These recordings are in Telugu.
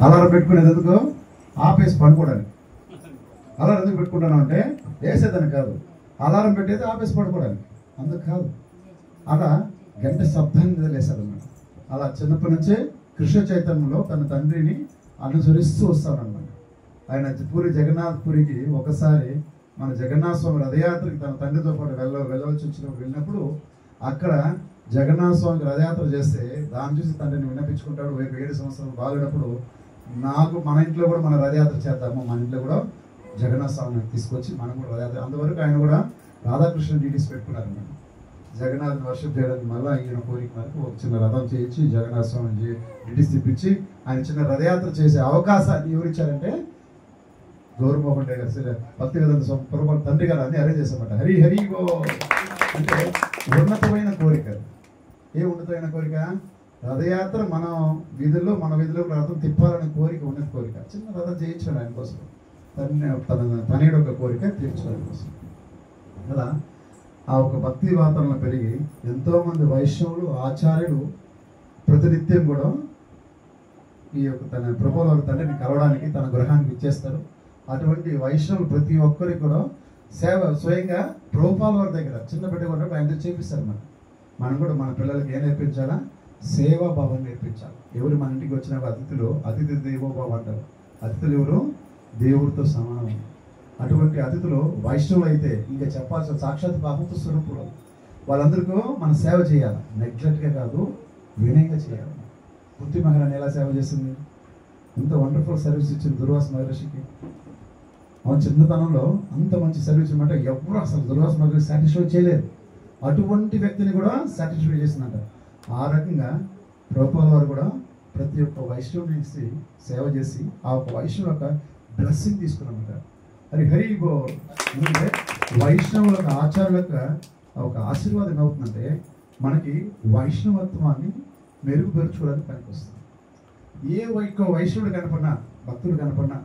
అలారం పెట్టుకునేది ఎందుకు? ఆపేసి పడుకోవడానికి. అలారం ఎందుకు పెట్టుకుంటాను అంటే వేసేదని కాదు, అలారం పెట్టేది ఆపేసి పడుకోవడానికి, అందుకు కాదు. అలా గంట శబ్దాన్ని లేసాడన్నమాట. అలా చిన్నప్పటి నుంచే కృష్ణ చైతన్యంలో తన తండ్రిని అనుసరిస్తూ వస్తాడన్నమాట. ఆయన పూరి జగన్నాథ్ పురికి ఒకసారి మన జగన్నాథ స్వామి రథయాత్రకి తన తండ్రితో పాటు వెళ్ళవలసి వచ్చినప్పుడు వెళ్ళినప్పుడు అక్కడ జగన్నాథ స్వామికి రథయాత్ర చేస్తే దాన్ని చూసి తండ్రిని విన్నపించుకుంటాడు. 7 సంవత్సరాలు బాగున్నప్పుడు నాకు మన ఇంట్లో కూడా మన రథయాత్ర చేద్దాము, మన ఇంట్లో కూడా జగన్నాథ స్వామిని తీసుకొచ్చి మనం కూడా రథయాత్ర. అంతవరకు ఆయన కూడా రాధాకృష్ణ డీటీస్ పెట్టుకున్నారు అన్నమాట. జగన్నాథ్ వర్షిప్ చేయడానికి మళ్ళీ ఈయన కోరిక మేరకు ఒక చిన్న రథం చేయించి జగన్నాథ స్వామి డీటీస్ తెప్పించి ఆయన చిన్న రథయాత్ర చేసే అవకాశాన్ని ఎవరిచ్చారంటే గౌరవమోహన్ రెడ్డి గారు భక్తి వేదాంత పొరపాటు తండ్రి గారు అన్ని అరేంజ్ చేశారన్నమాట. హరి హరి ఓ అంటే ఉన్నతమైన కోరిక. ఏ ఉన్నతమైన కోరిక? రథయాత్ర మన వీధుల్లో రథం తిప్పాలనే కోరిక, ఉన్నత కోరిక. చిన్న రథం చేయించాడు ఆయన కోసం, తనేడు ఒక కోరిక తీర్చడం కోసం. అలా ఆ ఒక భక్తి వాతావరణం పెరిగి ఎంతోమంది వైష్ణవులు ఆచార్యులు ప్రతినిత్యం కూడా ఈ యొక్క తన ప్రభువుల తండ్రిని కలవడానికి తన గృహానికి ఇచ్చేస్తారు. అటువంటి వైష్ణవులు ప్రతి ఒక్కరికి కూడా సేవ స్వయంగా ప్రభుపాల వారి దగ్గర చిన్న బిడ్డ కూడా ఆయన చేపిస్తారు. మనం కూడా మన పిల్లలకి ఏం నేర్పించాలా? సేవా భావం నేర్పించాలి. ఎవరు మన ఇంటికి వచ్చిన అతిథులు, అతిథి దేవోభావం అంటారు. అతిథులు ఎవరు? దేవుడితో సమానం. అటువంటి అతిథులు వైష్ణవులు అయితే ఇంకా చెప్పాల్సిన సాక్షాత్ భగవంతు స్వరూపులు. వాళ్ళందరికీ మనం సేవ చేయాలి, నెగ్లెక్ట్గా కాదు, వినయంగా చేయాలి. కుంతి మహారాణి ఎలా సేవ చేసింది? ఎంత వండర్ఫుల్ సర్వీస్ ఇచ్చింది దుర్వాస మహర్షికి. మన చిన్నతనంలో అంత మంచి సర్వీస్ ఇవ్వమంటే ఎవరు అసలు దుర్వాస మహర్షి సాటిస్ఫై చేయలేదు. అటువంటి వ్యక్తిని కూడా సాటిస్ఫై చేసిందంట. ఆ రకంగా ప్రభుపాల వారు కూడా ప్రతి ఒక్క వైష్ణవుని సేవ చేసి ఆ ఒక వైష్ణవు యొక్క బ్లెస్సింగ్ తీసుకున్నామంట. హరి హరి గో. ఎందుకంటే వైష్ణవుల ఆచార్యుల యొక్క ఒక ఆశీర్వాదం ఏమవుతుందంటే మనకి వైష్ణవత్వాన్ని మెరుగుపరుచుకోవడానికి పనికొస్తుంది. ఏ వైష్ణవుడు కనపడినా, భక్తుడు కనపడినా,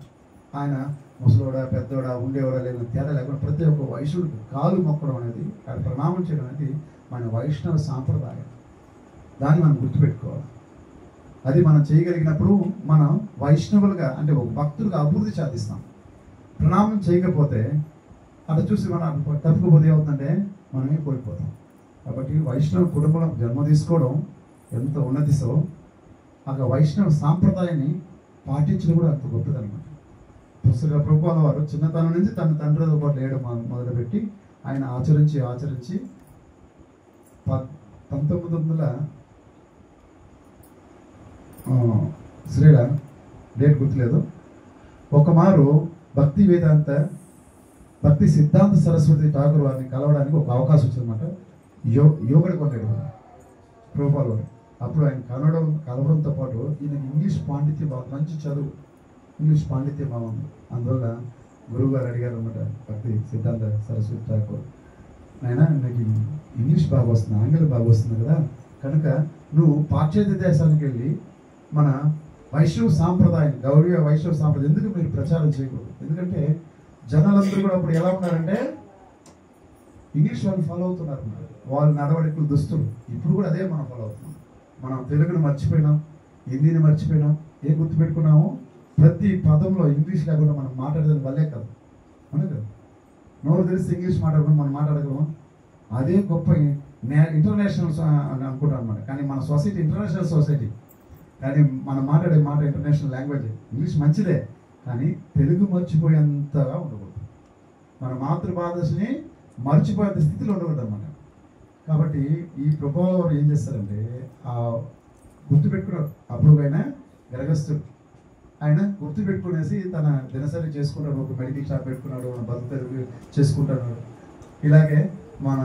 ఆయన ముసలోడా పెద్దోడా ఉండేవాడా లేని తేడా లేకుండా ప్రతి ఒక్క వైష్ణవుడికి కాలు మొక్కడం అనేది, ప్రణామం చేయడం అనేది మన వైష్ణవ సాంప్రదాయం. దాన్ని మనం గుర్తుపెట్టుకోవాలి. అది మనం చేయగలిగినప్పుడు మనం వైష్ణవులుగా అంటే ఒక భక్తులుగా అభివృద్ధి సాధిస్తాం. ప్రణామం చేయకపోతే అలా చూసి మనం తప్పుకోపోతే ఏమవుతుందంటే మనమే కోల్పోతాం. కాబట్టి వైష్ణవ కుటుంబంలో జన్మ తీసుకోవడం ఎంత ఉన్నతిసో ఆ వైష్ణవ సాంప్రదాయాన్ని పాటించడం కూడా అంత గొప్పదన్నమాట. పుస్తక ప్రభుపాల వారు చిన్నతనం నుంచి తన తండ్రితో పాటు లేయడం మొదలుపెట్టి ఆయన ఆచరించి 1900 శ్రీల డేట్ గుర్తులేదు, ఒక మారు భక్తి సిద్ధాంత సరస్వతి ఠాకూర్ వారిని కలవడానికి ఒక అవకాశం వచ్చిందన్నమాట. యోగడి కొన్నాడు ప్రభుపాల వారు. అప్పుడు ఆయన కలవడంతో పాటు ఈయనకి ఇంగ్లీష్ పాండిత్యం బాగా, మంచి చదువు, ఇంగ్లీష్ పాండిత్యం బాగుంది. అందువల్ల గురువు గారు అడిగారు అనమాట భక్తి సిద్ధాంత సరస్వతి ఠాకూర్, ఆయన నాకు ఇంగ్లీష్ బాగా వస్తుంది, ఆంగ్లం బాగా వస్తుంది కదా, కనుక నువ్వు పాశ్చాత్య దేశానికి వెళ్ళి మన వైష్ణవ సాంప్రదాయం, గౌరవ వైష్ణవ సాంప్రదాయం ఎందుకు మీరు ప్రచారం చేయకూడదు? ఎందుకంటే జనాలందరూ కూడా అప్పుడు ఎలా ఉన్నారంటే ఇంగ్లీష్ వాళ్ళు ఫాలో అవుతున్నారు. వాళ్ళు నడవడికలు దుస్తులు ఇప్పుడు కూడా అదే మనం ఫాలో అవుతున్నాం. మనం తెలుగును మర్చిపోయినాం, హిందీని మర్చిపోయినాం. ఏం గుర్తుపెట్టుకున్నాము? ప్రతి పదంలో ఇంగ్లీష్ లేకుండా మనం మాట్లాడేదాన్ని వల్లే కాదు, అవును కదా. నోరు తెలిసి ఇంగ్లీష్ మాట్లాడకుండా మనం మాట్లాడగలమా? అదే గొప్ప ఇంటర్నేషనల్ అని అనుకుంటాం అనమాట. కానీ మన సొసైటీ ఇంటర్నేషనల్ సొసైటీ, కానీ మనం మాట్లాడే మాట ఇంటర్నేషనల్ లాంగ్వేజ్. ఇంగ్లీష్ మంచిదే, కానీ తెలుగు మర్చిపోయేంతగా ఉండకూడదు. మన మాతృభాషని మర్చిపోయేంత స్థితిలో ఉండకూడదు అన్నమాట. కాబట్టి ఈ ప్రభావం ఏం చేస్తారంటే గుర్తుపెట్టుకున్నారు. అప్పుడు ఆయన గరగస్తుడు, ఆయన గుర్తుపెట్టుకునేసి తన దినసరి చేసుకుంటాడు. ఒక మెడికల్ షాప్ పెట్టుకున్నాడు, మన బతుకు చేసుకుంటున్నాడు. ఇలాగే మన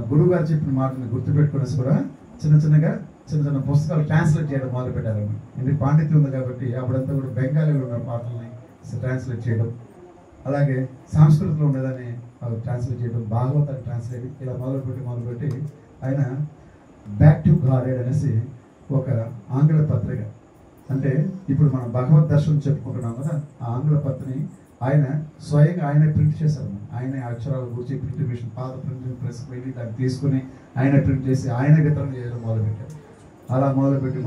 గురువు గారు చెప్పిన మాటని గుర్తుపెట్టుకునేసి కూడా చిన్న చిన్న పుస్తకాలు ట్రాన్స్లేట్ చేయడం మొదలు పెట్టారన్నమాట. ఇది పాండిత్యం ఉంది కాబట్టి అప్పుడంతా కూడా బెంగాలీలో ఉన్న పాటల్ని ట్రాన్స్లేట్ చేయడం, అలాగే సంస్కృతిలో ఉండేదాన్ని అవి ట్రాన్స్లేట్ చేయడం, భాగవతాన్ని ట్రాన్స్లేట్, ఇలా మొదలుపెట్టి ఆయన బ్యాక్ టు గాడెడ్ అనేసి ఒక ఆంగ్ల పత్రిక, అంటే ఇప్పుడు మనం భగవద్ దర్శనం చెప్పుకుంటున్నాం కదా, ఆ ఆంగ్ల పత్రిని ఆయన స్వయంగా ఆయనే ప్రింట్ చేశారు. ఆయనే అక్షరాల గురించి ప్రింట్ మిషన్, పాత ప్రింటింగ్ ప్రెస్కి వెళ్ళి దాన్ని తీసుకుని ఆయన ప్రింట్ చేసి ఆయన వితరణ చేయడం మొదలుపెట్టారు. అలా మొదలుపెట్టి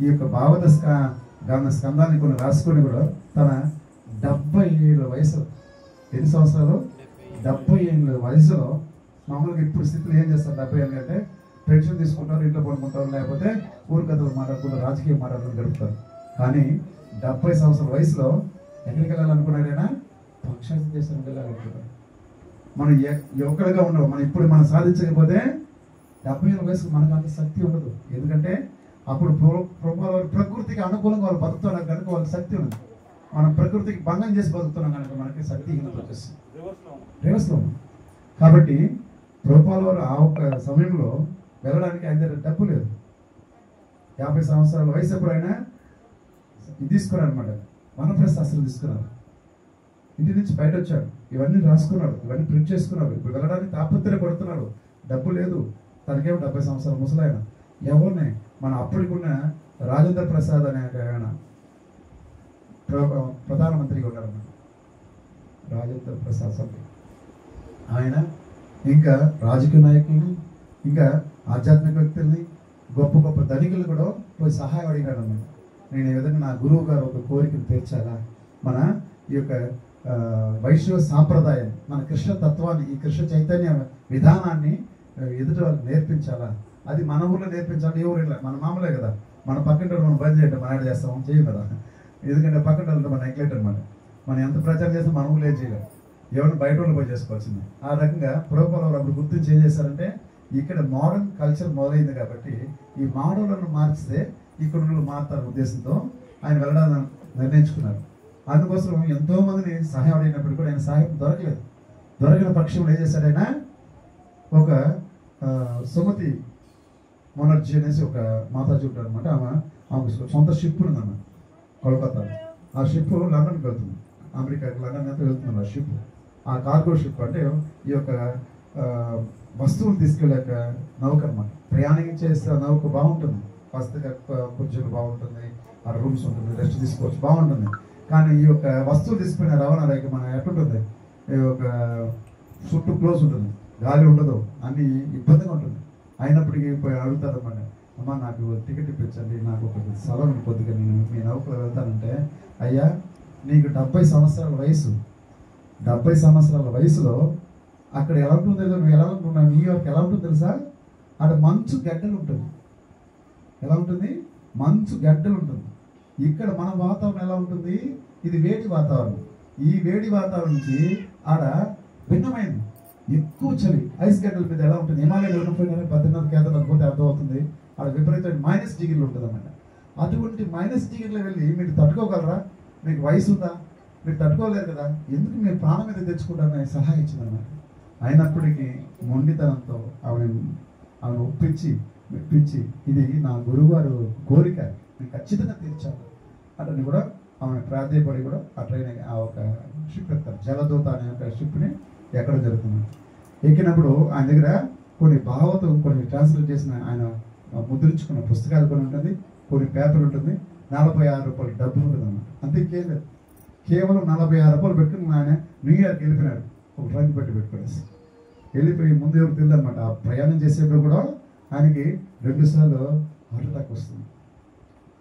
ఈ యొక్క స్కందాన్ని కొన్ని రాసుకొని కూడా తన 70 ఏళ్ళ వయసులో, ఎన్ని సంవత్సరాలు, 70 ఏళ్ళ వయసులో, మామూలుగా ఇప్పుడు స్థితిలో ఏం చేస్తారు 70 ఏళ్ళు అంటే పెన్షన్ తీసుకుంటారు, ఇంట్లో పడుకుంటారు, లేకపోతే ఊరు కథలు మాట్లాడుకుంటారు, రాజకీయ మాట్లాడుకుని గడుపుతారు. కానీ 70 సంవత్సరాల వయసులో ఎక్కడికి వెళ్ళాలనుకున్నాడైనా పక్షాంత దేశానికి వెళ్ళాలనుకున్నాడు. మనం యువకులుగా ఉండవు, మనం సాధించకపోతే 70 ఏళ్ళ వయసుకు మనకు అంత శక్తి ఉండదు. ఎందుకంటే అప్పుడు ప్రకృతికి అనుకూలంగా వాళ్ళు బతుకుతున్నారు కనుక వాళ్ళకి శక్తి ఉంది. మనం ప్రకృతికి భంగం చేసి బతుకుతున్నాం కనుక మనకి శక్తిహీనత వచ్చేస్తుంది, రివర్స్లో. కాబట్టి ప్రభుపాల్ వారు ఆ ఒక్క సమయంలో వెళ్ళడానికి ఆయన దగ్గర డబ్బు లేదు. 50 సంవత్సరాల వయసు ఎప్పుడు ఆయన ఇది తీసుకున్నారు అనమాట, వనప్రస్థాస్త్రం తీసుకున్నారు. ఇంటి నుంచి బయట వచ్చాడు, ఇవన్నీ రాసుకున్నాడు, ఇవన్నీ ప్రింట్ చేసుకున్నాడు. ఇప్పుడు వెళ్ళడానికి తాపత్రయపడుతున్నాడు, డబ్బు లేదు. తనకేమో 70 సంవత్సరాల ముసలాయన. ఎవరిని మన అప్పటికున్న రాజేంద్ర ప్రసాద్ అనే ఆయన ప్రధానమంత్రిగా ఉన్నారన్నమాట, రాజేంద్ర ప్రసాద్ సభ్యులు. ఆయన ఇంకా రాజకీయ నాయకుల్ని, ఇంకా ఆధ్యాత్మిక వ్యక్తుల్ని, గొప్ప గొప్ప ధనికులు కూడా పోయి సహాయం అడిగాడు అన్నమాట. నేను ఈ విధంగా నా గురువు గారు ఒక కోరికను తీర్చాలా, మన ఈ యొక్క వైష్ణవ సాంప్రదాయం, మన కృష్ణ తత్వాన్ని, ఈ కృష్ణ చైతన్య విధానాన్ని ఎదుటి వాళ్ళకి నేర్పించాలా. అది మన ఊళ్ళో నేర్పించాలి, ఏ ఊరిలో మన మామూలే కదా. మన పక్కింటి మనం బంద్ చేయటం, మన యాడ్ చేస్తాం, చేయం కదా. ఎందుకంటే పక్కన వాళ్ళతో మన నెగ్లెక్ట్ అనమాట. మనం ఎంత ప్రచారం చేస్తే మన ఊళ్ళో ఏం చేయలేము, ఎవరిని బయట వాళ్ళు పోయి చేసుకోవాల్సింది. ఆ రకంగా ప్రభుపాల్ వారు అప్పుడు గుర్తించి ఏం చేశారంటే, ఇక్కడ మోడర్న్ కల్చర్ మొదలైంది కాబట్టి ఈ మోడళ్లను మార్చితే ఇక్కడ మారుతారు ఉద్దేశంతో ఆయన వెళ్ళడానికి నిర్ణయించుకున్నారు. అందుకోసం ఎంతో మందిని సహాయం అడిగినప్పుడు కూడా ఆయన సహాయం దొరకలేదు. దొరికిన పక్షంలో ఏం చేశాడు ఆయన, ఒక సుమతి మొనర్జీ అనేసి ఒక మాతాజీ ఉంటారు అనమాట. ఆమె సొంత షిప్ ఉందన్నమాట కోల్కతాలో. ఆ షిప్ లండన్కి వెళ్తుంది, అమెరికాకి లండన్ అంతా వెళ్తుంది ఆ షిప్. ఆ కార్గో షిప్ అంటే ఈ యొక్క వస్తువులు తీసుకెళ్ళాక నౌక అనమాట. ప్రయాణం చేస్తే నౌక బాగుంటుంది, వస్తుగా కుర్చీలు బాగుంటుంది, ఆ రూమ్స్ ఉంటుంది, రెస్ట్ తీసుకోవచ్చు, బాగుంటుంది. కానీ ఈ యొక్క వస్తువులు తీసుకునే రవాణా రేఖ మనం ఎట్లుంటుంది, ఈ యొక్క చుట్టూ క్లోజ్ ఉంటుంది, గాలి ఉండదు, అన్ని ఇబ్బందిగా ఉంటుంది. అయినప్పటికీ పోయి అడుగుతారు అన్నమాట, అమ్మ నాకు టికెట్ ఇప్పించండి, నాకు ఒక స్థలం కొద్దిగా నేను మీ నౌకలో వెళ్తానంటే, అయ్యా నీకు 70 సంవత్సరాల వయసు, 70 సంవత్సరాల వయసులో అక్కడ ఎలా ఉంటుందో నువ్వు ఎలా అనుకున్నావు, న్యూయార్క్ ఎలా ఉంటుందో తెలుసా, అక్కడ మంచు గడ్డలు ఉంటుంది. ఎలా ఉంటుంది, మంచు గడ్డలు ఉంటుంది. ఇక్కడ మన వాతావరణం ఎలా ఉంటుంది, ఇది వేడి వాతావరణం. ఈ వేడి వాతావరణం నుంచి ఆడ భిన్నమైంది, ఎక్కువ చలి. ఐస్ గడ్డల మీద ఎలా ఉంటుంది, హిమాలయాలు వెళ్ళిపోయినా 18 కేంద్రాలు పోతే అర్థమవుతుంది, ఆడ విపరీతమైన -డిగ్రీలు ఉంటుంది అన్నమాట. అటువంటి -డిగ్రీలో వెళ్ళి మీరు తట్టుకోగలరా, మీకు వయసు ఉందా, మీరు తట్టుకోలేరు కదా, ఎందుకు మీరు ప్రాణం మీద తెచ్చుకుంటారని సలహా ఇచ్చిందన్నమాట. అయినప్పటికీ మొండితనంతో ఆమె మెప్పించి ఇది నా గురువుగారు కోరిక, నేను ఖచ్చితంగా తీర్చాను అతన్ని కూడా ఆమె ప్రార్థయపడి కూడా ఆ ట్రైన్ ఆ ఒక షిప్ ఎక్కుతారు, జలదూత అనే ఒక షిప్ని ఎక్కడ జరుగుతుంది. ఎక్కినప్పుడు ఆయన దగ్గర కొన్ని భావతో కొన్ని ట్రాన్స్లేట్ చేసిన ఆయన ముద్రించుకున్న పుస్తకాలు కొన్ని ఉంటుంది, కొన్ని పేపర్ ఉంటుంది, 46 రూపాయలు డబ్బు ఉంటుంది అన్నమాట. అంతే లేదు, కేవలం 46 రూపాయలు పెట్టుకుని ఆయన న్యూయార్క్ వెళ్ళిపోయినాడు, ఒక ట్రైన్ పెట్టుకునేసి వెళ్ళిపోయి. ముందు ఎవరు తెలియదు అనమాట. ఆ ప్రయాణం చేసేప్పుడు కూడా ఆయనకి 2 సార్లు హార్ట్ అటాక్ వస్తుంది.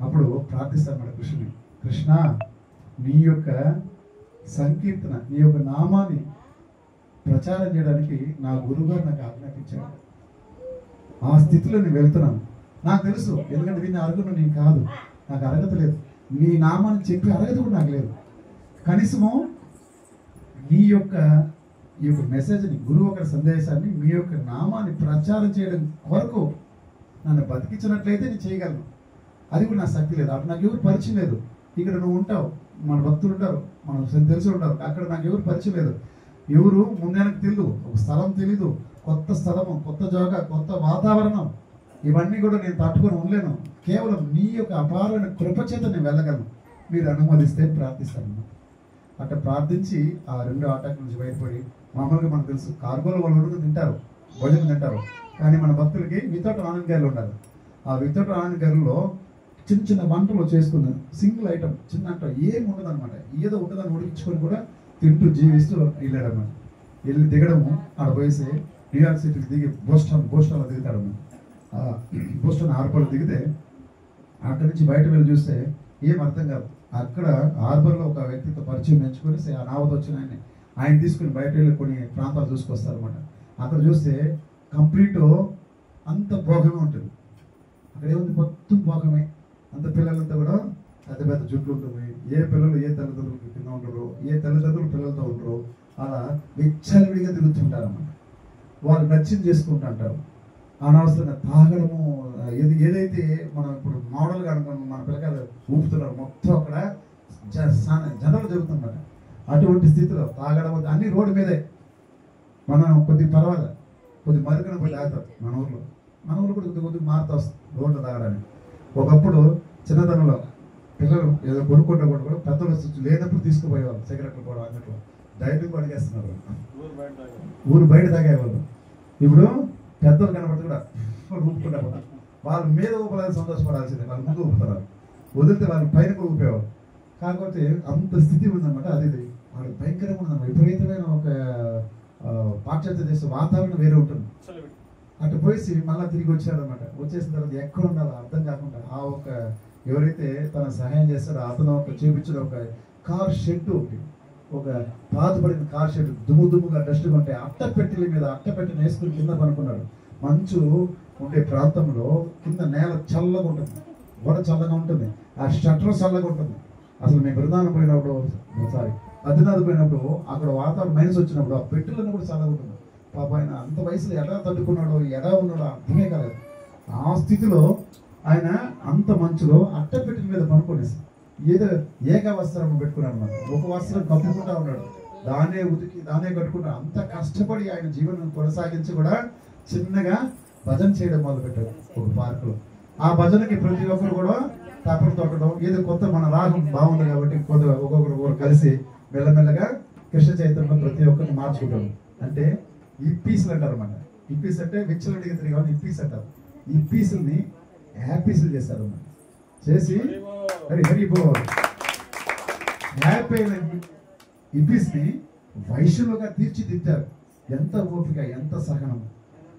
అప్పుడు ప్రార్థిస్తాను మన కృష్ణుని, కృష్ణ నీ యొక్క సంకీర్తన, నీ యొక్క నామాన్ని ప్రచారం చేయడానికి నా గురువుగారు నాకు ఆజ్ఞాపించాడు. ఆ స్థితిలో నేను వెళ్తున్నాను. నాకు తెలుసు, ఎందుకంటే దీన్ని అర్హుడు నేను కాదు, నాకు అర్హత లేదు, నీ నామాన్ని చెప్పి అర్హత కూడా నాకు లేదు. కనీసము నీ యొక్క ఈ యొక్క మెసేజ్ని, గురువు ఒక సందేశాన్ని, మీ యొక్క నామాన్ని ప్రచారం చేయడం కొరకు నన్ను బతికించినట్లయితే నేను చేయగలను. అది కూడా నా శక్తి లేదు, అప్పుడు నాకు ఎవరు పరిచయం లేదు. ఇక్కడ నువ్వు ఉంటావు, మన భక్తులు ఉంటారు, మన తెలిసి ఉంటారు, అక్కడ నాకు ఎవరు పరిచయం లేదు, ఎవరు ముందేనకు తెలియదు, ఒక స్థలం తెలీదు, కొత్త స్థలము, కొత్త జాగా, కొత్త వాతావరణం, ఇవన్నీ కూడా నేను తట్టుకొని ఉండలేను. కేవలం నీ యొక్క అపారమైన కృపచేత నేను వెళ్ళగలను, మీరు అనుమతిస్తే ప్రార్థిస్తాను. అట్లా ప్రార్థించి ఆ 2 అటాక్ నుంచి బయటపడి, మామూలుగా మనకు తెలుసు కార్గోలో వాళ్ళు ఉడుకు తింటారు, భోజనం తింటారు, కానీ మన భక్తులకి వితౌట్ ఆనంద్ గారులు ఉండాలి. ఆ వితౌట్ ఆనంద్ గారులో చిన్న చిన్న వంటలు చేసుకున్నాను, సింగిల్ ఐటమ్, చిన్న అంట ఏమి ఉండదు అనమాట, ఏదో ఉండదని ఉడికించుకొని కూడా తింటూ జీవిస్తూ వెళ్ళాడన్నమాట. వెళ్ళి దిగడము, ఆడ పోయేసి న్యూయార్క్ సిటీకి దిగి బోస్టన్లో దిగుతాడన్నమాట. బోస్టన్ 6 దిగితే అక్కడి నుంచి బయట వెళ్ళి చూస్తే ఏం అర్థం కాదు. అక్కడ హార్బర్లో ఒక వ్యక్తితో పరిచయం ఎంచుకొని ఆ నావతో వచ్చిన ఆయన తీసుకుని బయట వెళ్ళి కొన్ని ప్రాంతాలు చూసుకొస్తారు అనమాట. అక్కడ చూస్తే కంప్లీట్ అంత భోగమే ఉంటుంది. అక్కడ ఏముంది, మొత్తం భోగమే. అంత పిల్లలంతా కూడా పెద్ద పెద్ద జుట్లు ఉంటుంది. ఏ పిల్లలు ఏ తల్లిదండ్రులకి కింద ఉండరు, ఏ తల్లిదండ్రులు పిల్లలతో ఉండరు. అలా విచ్చలవిడిగా తిరుగుతుంటారు అన్నమాట. వాళ్ళు నచ్చింది చేసుకుంటూ అంటారు. అనవసరంగా తాగడము, ఏదైతే మనం ఇప్పుడు మోడల్గా అనుకున్నాం మన పిల్లకాయలు ఊపుతున్నారు, మొత్తం అక్కడ జనాలు జరుగుతుందన్నమాట. అటువంటి స్థితిలో తాగడం అన్ని రోడ్డు మీదే. మనం కొద్దిగా పర్వాలేదు, కొద్దిగా మరుగున పోయి తాగుతాం. మన ఊర్లో కూడా కొద్దిగా మారుతా వస్తుంది రోడ్లు తాగడానికి. ఒకప్పుడు చిన్నతనంలో పిల్లలు ఏదో కొనుక్కుంటా కూడా పెద్దలు లేనప్పుడు తీసుకుపోయేవాళ్ళు సిగరెట్లు కూడా అన్నట్లు డైరెక్ట్గా అడిగేస్తున్నారు. ఊరు బయట తాగేవాళ్ళు. ఇప్పుడు పెద్దలు కనబడితే కూడా ఊపుకుంటా పోతారు. వాళ్ళ మీద ఊపలేదు సంతోషపడాల్సిందే, వాళ్ళు ముందు ఊపుతారు. వదిలితే వాళ్ళు పైన కూడా ఊపేవాళ్ళు. కాకపోతే అంత స్థితి ఉందన్నమాట. అది వాళ్ళకి భయంకరంగా ఉందన్నమాట. విపరీతమైన ఒక పాశ్చాత్య దేశ వాతావరణం వేరే ఉంటుంది. అటు పోయి మళ్ళీ తిరిగి వచ్చాడనమాట. వచ్చేసిన తర్వాత ఎక్కడ ఉండాలో అర్థం కాకుండా ఆ ఒక ఎవరైతే తన సహాయం చేస్తాడో అతను ఒక చూపించిన ఒక కార్ షెడ్, ఒక పాతపడిన కార్ షెడ్ దుమ్ముగా డస్ట్గా ఉంటే అట్టపెట్టెల మీద అట్టపెట్టెను వేసుకుని కింద పనుకున్నాడు. మంచు ఉండే ప్రాంతంలో కింద నేల చల్లగా ఉంటుంది, గోడ చల్లగా ఉంటుంది, ఆ షట్టర్ చల్లగా ఉంటుంది. అసలు మేము బృందావనం పోయినప్పుడు బద్రీనాథ్ పోయినప్పుడు అక్కడ వాతావరణం మైనస్ వచ్చినప్పుడు ఆ పెట్టెలను కూడా చల్లగా ఉంటుంది. పాప ఆయన అంత వయసులో ఎలా తట్టుకున్నాడో ఎలా ఉన్నాడో అర్థమే కాలేదు. ఆ స్థితిలో ఆయన అంత మంచులో అట్టపెట్టెల మీద పనుకొనేసి ఏదో ఏక వస్త్రం పెట్టుకున్నాడు అన్నమాట. ఒక వస్త్రం కప్పుకుంటా ఉన్నాడు, దానే ఉతికి దానే కట్టుకుంటా. అంత కష్టపడి ఆయన జీవనం కొనసాగించి కూడా చిన్నగా భజన చేయడం మొదలుపెట్టాడు ఒక పార్కులో. ఆ భజనకి ప్రతి ఒక్కరు కూడా తప్పలు తొక్కడం, ఏదో కొత్త మన రాగం బాగుంది కాబట్టి ఒక్కొక్కరు కలిసి మెల్లమెల్లగా కృష్ణ చైతన్యం ప్రతి ఒక్కరిని మార్చుకుంటారు. అంటే ఈ పీసులు అంటారు అన్నమాట. ఈ పీస్ అంటే విచ్చలడిగా తిరిగి ఈ పీస్ అంటారు. ఈ పీసుల్ని హ్యాపీసులు చేస్తారు అన్నమాట. చేసి హరి బోల్ హ్యాపీ అయిన ఈ పీస్ని వైశ్యులుగా తీర్చిదిద్దారు. ఎంత ఓపిక, ఎంత సహనం.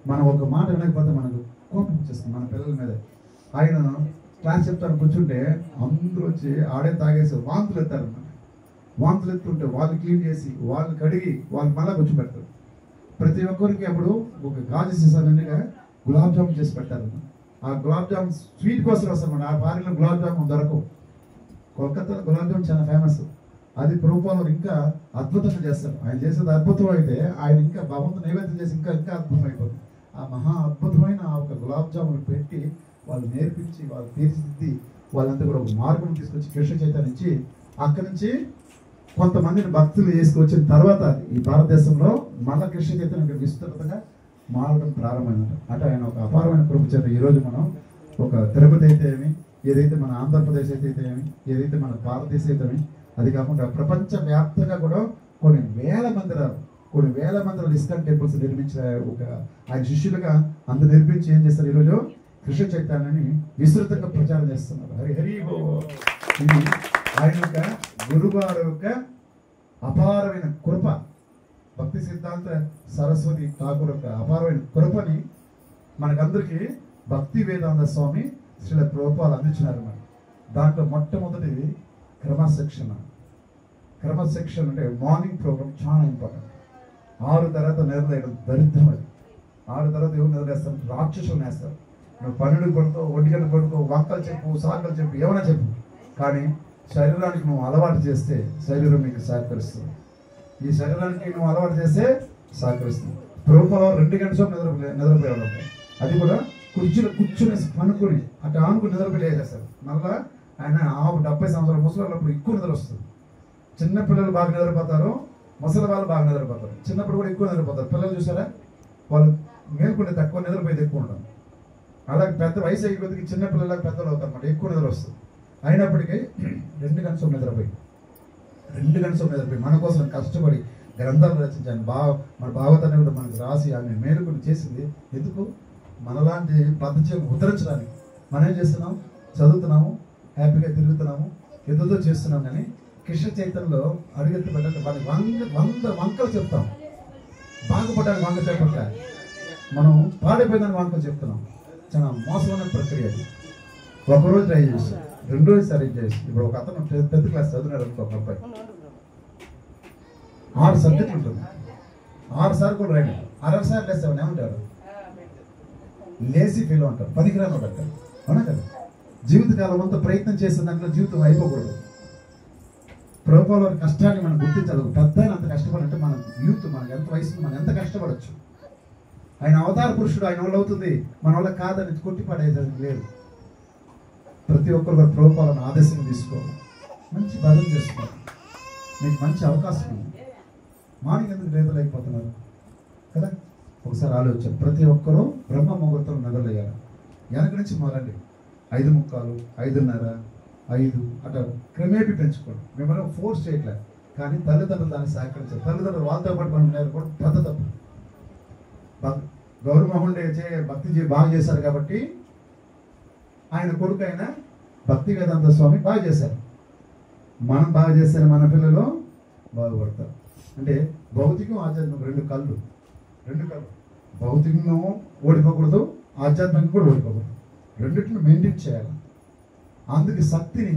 మనం ఒక మాట వినకపోతే మనకు కోపం వచ్చేస్తుంది మన పిల్లల మీద. ఆయన క్లాస్ చెప్తాను కూర్చుంటే అందరూ వచ్చి ఆడే తాగేసి వాంతులు ఎత్తారు అన్నమాట. వాంతులు ఎత్తుంటే వాళ్ళు క్లీన్ చేసి వాళ్ళు కడిగి వాళ్ళు మళ్ళీ కూర్చోబెడతారు. ప్రతి ఒక్కరికి అప్పుడు ఒక గాజు సీసా నిండుగా గులాబ్ జామున్ చేసి పెట్టారు. ఆ గులాబ్ జామున్ స్వీట్ కోసం వస్తారన్నమాట. ఆ పారిలో గులాబ్ జామున్ దొరకవు. కోల్కతాలో గులాబ్ జామున్ చాలా ఫేమస్. అది ప్రభుత్వాలు ఇంకా అద్భుతంగా చేస్తారు. ఆయన చేసేది అద్భుతం అయితే ఆయన ఇంకా భగవంతుని నైవేద్యం చేసి ఇంకా ఇంకా అద్భుతం అయిపోతుంది. ఆ మహా అద్భుతమైన ఆ ఒక గులాబ్ జామున్ పెట్టి వాళ్ళు నేర్పించి వాళ్ళు తీర్చిదిద్ది వాళ్ళంతా కూడా ఒక మార్గం తీసుకొచ్చి కృష్ణ చైతన్యం ఇచ్చి అక్కడి నుంచి కొంతమందిని భక్తులు చేసుకొచ్చిన తర్వాత ఈ భారతదేశంలో మళ్ళా కృష్ణ చైతన్యం విస్తృతంగా మారడం ప్రారంభమైనట్టు. అంటే ఆయన ఒక అపారమైన కృప చేత ఈరోజు మనం ఒక తిరుపతి అయితే ఏమి, ఏదైతే మన ఆంధ్రప్రదేశ్ అయితే ఏమి, ఏదైతే మన భారతదేశం అయితే అది కాకుండా ప్రపంచ వ్యాప్తంగా కూడా కొన్ని వేల మందిరాలు ఇస్కాన్ టెంపుల్స్ నిర్మించిన ఒక ఆయన శిష్యులుగా అంత నిర్మించి ఏం చేస్తారు ఈరోజు కృష్ణ చైతన్యాన్ని విస్తృతంగా ప్రచారం చేస్తున్నారు. హరి ఇది ఆయన యొక్క గురువారి యొక్క అపారమైన కృప. భక్తి సిద్ధాంత సరస్వతి ఠాకూర్ యొక్క అపారమైన కృపని మనకందరికీ భక్తి వేదాంత స్వామి శ్రీ ప్రభుపాలు అందించినారు. మరి దాంట్లో మొట్టమొదటిది క్రమశిక్షణ అంటే మార్నింగ్ ప్రోగ్రామ్ చాలా ఇంపార్టెంట్. 6 తర్వాత నిద్రలేయడం దరిద్రం. అది 6 తర్వాత ఎవరు నిద్రలేస్తారు? రాక్షసులు నేస్తారు. నువ్వు 12 కొడుకో, 1 గంట కొడుకో, వంకలు చెప్పు, సాకలు చెప్పు, ఏమైనా చెప్పు, కానీ శరీరానికి నువ్వు అలవాటు చేస్తే శరీరం నీకు సహకరిస్తుంది. ఈ శరీరానికి నువ్వు అలవాటు చేస్తే సహకరిస్తుంది. ప్రభుత్వంలో 2 గంటల సేపు నిద్రపోయేవాళ్ళు. అది కూడా కుర్చీలో కూర్చుని పనుకొని అటు ఆనుకుని నిద్రపోయి వేసేస్తారు. మళ్ళీ ఆయన 70 సంవత్సరాల ముసలిప్పుడు ఎక్కువ నిద్ర వస్తుంది. చిన్నపిల్లలు బాగా నిద్రపోతారు, ముసలి వాళ్ళు బాగా నిద్రపోతారు. చిన్నప్పుడు కూడా ఎక్కువ నిద్రపోతారు. పిల్లలు చూసారా, వాళ్ళు మేల్కొంటే తక్కువ, నిద్రపోయేది ఎక్కువ ఉంటాం. అలాగే పెద్ద వయసు అయ్యే కొద్దికి చిన్నపిల్లలకు పెద్దలు అవుతారు అన్నమాట, ఎక్కువ నిద్ర వస్తుంది. అయినప్పటికీ 2 గంటల సేపు నిద్రపోయి మన కోసం కష్టపడి గ్రంథాలు రచించాను. మన భాగవతాన్ని కూడా మనకు రాసి ఆమె మేలుకొని చేసింది ఎందుకు? మనలాంటి పద్ధతి ఉద్ధరించడానికి. మనం ఏం చేస్తున్నాం? చదువుతున్నాము, హ్యాపీగా తిరుగుతున్నాము, ఎదుతో చేస్తున్నాం. కానీ కృష్ణ చైతన్యంలో అడుగెత్తి పెట్టండి వాడిని 100 వంకలు చెప్తాం. బాగుపడడానికి వంక చెప్పక మనం పాడైపోయిందని వంకలు చెప్తున్నాం. చాలా మోసమైన ప్రక్రియ అది. ఒకరోజు ట్రై చేస్తాం, రెండోసారి చేసి ఇప్పుడు ఒక అతను 10th క్లాస్ చదువున్నాడు అనుకో, ఒక అబ్బాయి 6 సబ్జెక్టులు ఉంటుంది, 6 సార్లు కూడా రండి, 60 సార్లు వేస్తామని ఏమంటారు? లేజీ ఫీల్ అంటారు, పనికిరాను అంటారు. అవునా కదా? జీవితకాలం అంతా ప్రయత్నం చేసే దాంట్లో జీవితం అయిపోకూడదు. ప్రభువుల వారి కష్టాన్ని మనం గుర్తించాలి. పెద్ద అంత కష్టపడంటే మన యూత్, మనకి ఎంత వయసు, మనం ఎంత కష్టపడవచ్చు. ఆయన అవతార పురుషుడు, ఆయన వల్ల అవుతుంది, మన వల్ల కాదని కొట్టిపడేది లేదు. ప్రతి ఒక్కరు కూడా ప్రభువులను ఆదేశంగా తీసుకోవాలి, మంచి భజన చేసుకోవాలి. మీకు మంచి అవకాశం ఉంది. మార్నింగ్ ఎందుకు లేదలేకపోతున్నారు కదా? ఒకసారి ఆలోచించారు. ప్రతి ఒక్కరూ బ్రహ్మ ముహూర్తం నిద్రలేయాలి. వెనక నుంచి మొదలండి, 5:45, 5:30, 5 అట్లా క్రమేపీ పెంచుకోండి. మిమ్మల్ని ఫోర్స్ చేయట్లేదు, కానీ తల్లిదండ్రులు దాన్ని సహకరించారు. తల్లిదండ్రులు వాళ్ళతో పాటు మనం కూడా పెద్ద తప్పు. గౌరవమోహన్ భక్తి బాగా చేశారు కాబట్టి ఆయన కొడుకు అయిన భక్తి వేదాంత స్వామి బాగా చేశారు. మనం బాగా చేస్తే మన పిల్లలు బాగుపడతారు. అంటే భౌతికం ఆధ్యాత్మికం రెండు కళ్ళు. భౌతికంగా ఓడిపోకూడదు, ఆధ్యాత్మికంగా కూడా ఓడిపోకూడదు. రెండింటిని మెయింటైన్ చేయాలి. అందుకు శక్తిని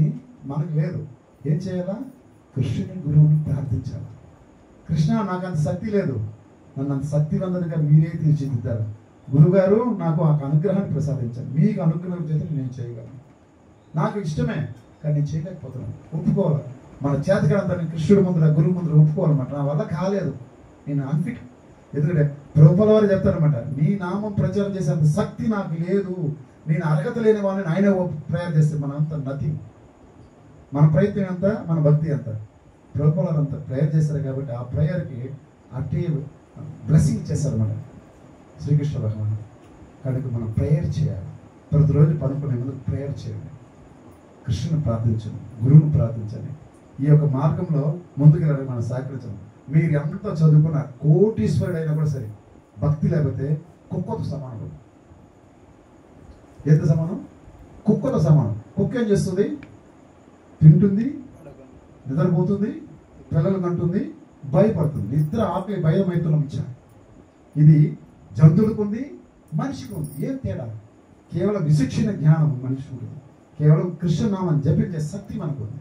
మనకు లేదు. ఏం చేయాలా? కృష్ణుని గురువుని ప్రార్థించాలి. కృష్ణ, నాకు అంత శక్తి లేదు, నన్ను అంత శక్తివంతంగా మీరే తీర్చిదిద్దారు. గురుగారు నాకు ఆ అనుగ్రహాన్ని ప్రసాదించాలి. మీకు అనుగ్రహం చేత నేను చేయగలను. నాకు ఇష్టమే, కానీ నేను చేయలేకపోతున్నాను. ఒప్పుకోవాలి. మన చేతకాలంతాన్ని కృష్ణుడి ముందర, గురువు ముందర ఒప్పుకోవాలన్నమాట. నా వల్ల కాలేదు, నేను అన్ఫిట్. ఎందుకంటే ప్రభువుల వారు చెప్తారనమాట, నీ నామం ప్రచారం చేసేంత శక్తి నాకు లేదు, నేను అర్హత లేని వాళ్ళని ఆయన ప్రేయర్ చేస్తే మనం అంత నథింగ్. మన ప్రయత్నం ఎంత, మన భక్తి ఎంత. ప్రభువుల వారు అంత ప్రేయర్ చేశారు కాబట్టి ఆ ప్రేయర్కి అటే బ్లెస్సింగ్ చేశారన్నమాట శ్రీకృష్ణ భగవాన్. కాబట్టి మనం ప్రేయర్ చేయాలి. ప్రతిరోజు పనుకునే ముందు ప్రేయర్ చేయండి. కృష్ణుని ప్రార్థించండి, గురువుని ప్రార్థించండి. ఈ యొక్క మార్గంలో ముందుకెళ్ళడానికి మనం సహకరించండి. మీరు ఎంతో చదువుకున్న కోటీశ్వరుడు అయినా కూడా సరే, భక్తి లేకపోతే కుక్కతో సమానం. ఎంత సమానం? కుక్కతో సమానం. కుక్క ఏం చేస్తుంది? తింటుంది, నిద్రపోతుంది, పిల్లలు కంటుంది, భయపడుతుంది. నిద్ర, ఆకలి, భయం అవుతున్నాం. ఇది జంతువులకు ఉంది, మనిషికి ఉంది. ఏం తేడా? కేవలం విశిక్షణ జ్ఞానం మనిషికి ఉంటుంది. కేవలం కృష్ణనామాన్ని జపించే శక్తి మనకు ఉంది.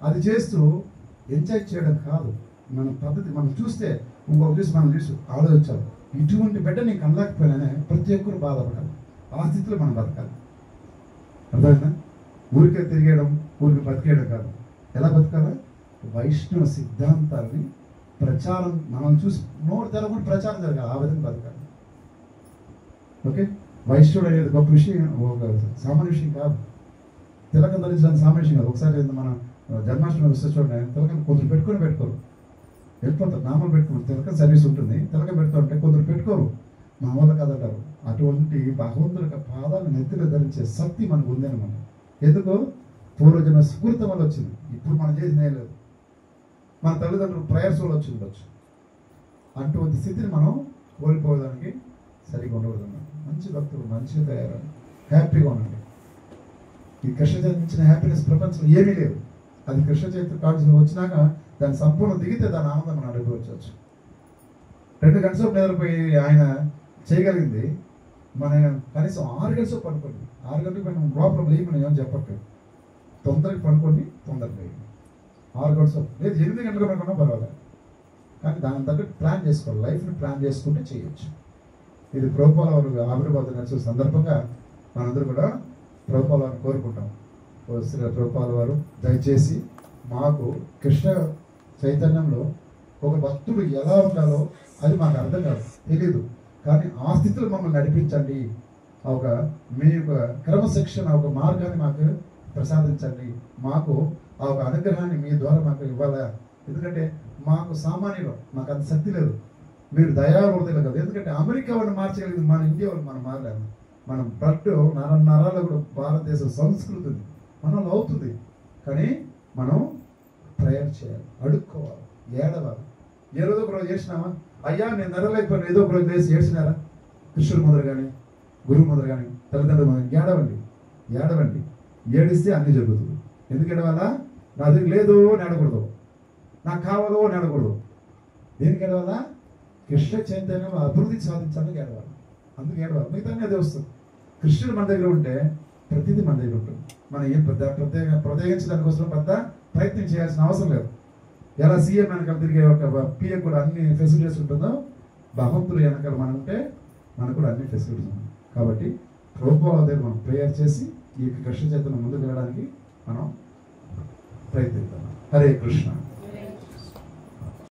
అది చేస్తూ ఎంజాయ్ చేయడం కాదు మన పద్ధతి. మనం చూస్తే ఇంకొక చూసి మనం చూసి ఆలోచించాలి, ఇటువంటి బిడ్డ నీకు అనలేకపోయినానే ప్రతి ఒక్కరు బాధపడాలి. ఆ స్థితిలో మనం బతకాలి. అర్థమైందా? ఊరికే తిరిగేయడం, ఊరికి బతికేయడం కాదు. ఎలా బతకాలి? వైష్ణవ సిద్ధాంతాలని ప్రచారం, మనం చూసి నోరు తెరవకుండా ప్రచారం జరగాలి. ఆ విధంగా బతకాలి. ఓకే? వైష్ణవుడు అనేది గొప్ప విషయం, ఒక సామాన్య విషయం కాదు. తిలకం ధరించడానికి సామాన్య విషయం కాదు. ఒకసారి మన జన్మాష్టమి వస్తే చూడండి, తిలకం కొందరు పెట్టుకోరు, వెళ్ళిపోతారు. నామం పెట్టుకోరు. తిలకం సర్వీస్ ఉంటుంది, తిలకం పెట్టుకోవాలంటే కొందరు పెట్టుకోరు. మా వల్ల కదంటారు. అటువంటి భగవంతుడి యొక్క పాదాలను నెత్తిలో ధరించే శక్తి మనకు ఉందన్నమాట. ఎందుకు? పూర్వజన్మ సుకృతం వల్ల వచ్చింది. ఇప్పుడు మనం చేసిన ఏం లేదు. మన తల్లిదండ్రులు ప్రేయర్స్ వల్ల వచ్చి ఉండొచ్చు. అటువంటి స్థితిని మనం కోల్పోవడానికి సరిగా ఉండకూడదు. మంచి భక్తులు, మంచిగా తయారని, హ్యాపీగా ఉండండి. ఈ కృష్ణ చైతన్య హ్యాపీనెస్ ప్రపంచంలో ఏమీ లేదు. అది కృష్ణ చైతన్య కాన్షియస్ వచ్చినాక దాని సంపూర్ణ దిగితే దాని ఆనందం మనం అనుభవించవచ్చు. 2 గంటలు నిద్రపోయి ఆయన చేయగలిగింది, మన కనీసం 6 గంటలు పడుకోండి. 6 గంటలకు మనం లోపల వేయమని ఏమని చెప్పట్లేదు. తొందరగా పడుకోండి, తొందరగా వేయండి. 6 గంటలు లేదు, 8 గంటలకు పడుకున్నా పర్వాలేదు. కానీ దాని తగ్గట్టు ప్లాన్ చేసుకోవాలి. లైఫ్ని ప్లాన్ చేసుకుంటే చేయొచ్చు. ఇది ప్రభుపాల వారు ఆవిర్భావం నడిచే సందర్భంగా మనందరూ కూడా ప్రభుపాల వారిని కోరుకుంటాం. శ్రీ ప్రభుపాల వారు దయచేసి మాకు కృష్ణ చైతన్యంలో ఒక భక్తుడు ఎలా ఉండాలో అది మాకు అర్థం కాదు, తెలీదు. కానీ ఆ స్థితిలో మమ్మల్ని నడిపించండి. ఒక మీ యొక్క క్రమశిక్షణ, ఒక మార్గాన్ని మాకు ప్రసాదించండి. మాకు ఆ ఒక అనుగ్రహాన్ని మీ ద్వారా మాకు ఇవ్వాలా. ఎందుకంటే మాకు సామాన్యులు, మాకు అంత శక్తి లేదు. మీరు దయావృతులు కదా. ఎందుకంటే అమెరికా వాళ్ళు మార్చగలిగింది, మన ఇండియా వాళ్ళు మనం మారలేము. మనం బ్లడ్ నరాల్లో కూడా భారతదేశ సంస్కృతి ఉంది, మనలో అవుతుంది. కానీ మనం ప్రేయర్ చేయాలి, అడుక్కోవాలి, ఏడవాలి. ఏదో ఒక రోజు చేసినామా, అయ్యా నేను నెరలేకపోయినా ఏదో ఒక రోజు వేసి ఏడ్చినారా? కృష్ణుడి ముందర కానీ, గురువు ముందర కానీ, తల్లిదండ్రుల ముందర ఏడవండి. ఏడిస్తే అన్నీ జరుగుతుంది. ఎందుకు ఏడవాలా? నా దగ్గర లేదు నేడకూడదు, నాకు కావాలో నేడకూడదు. దేనికి ఏడవాలా? కృష్ణ చైతన్యం అభివృద్ధి సాధించాలని ఏడవాలి. అందుకు ఏడవాలి. మిగతా అదే వస్తుంది. కృష్ణుడు మన దగ్గర ఉంటే ప్రతిదీ మన దగ్గర ఉంటుంది. మనం ఏం ప్రత్యేకించడానికి కోసం పెద్ద ప్రయత్నం చేయాల్సిన అవసరం లేదు. ఎలా సీఎం వెనకాల తిరిగే ఒక పిఏ కూడా అన్ని ఫెసిలిటీస్ ఉంటుందో, భగవంతుడు వెనకాల మనం ఉంటే మనకు కూడా అన్ని ఫెసిలిటీస్ ఉన్నాయి. కాబట్టి ప్రభుత్వాల దగ్గర మనం ప్రేయర్ చేసి ఈ కృష్ణ చైతన్యం ముందుకు వెళ్ళడానికి మనం ప్రయత్నిద్దాం. హరే కృష్ణ.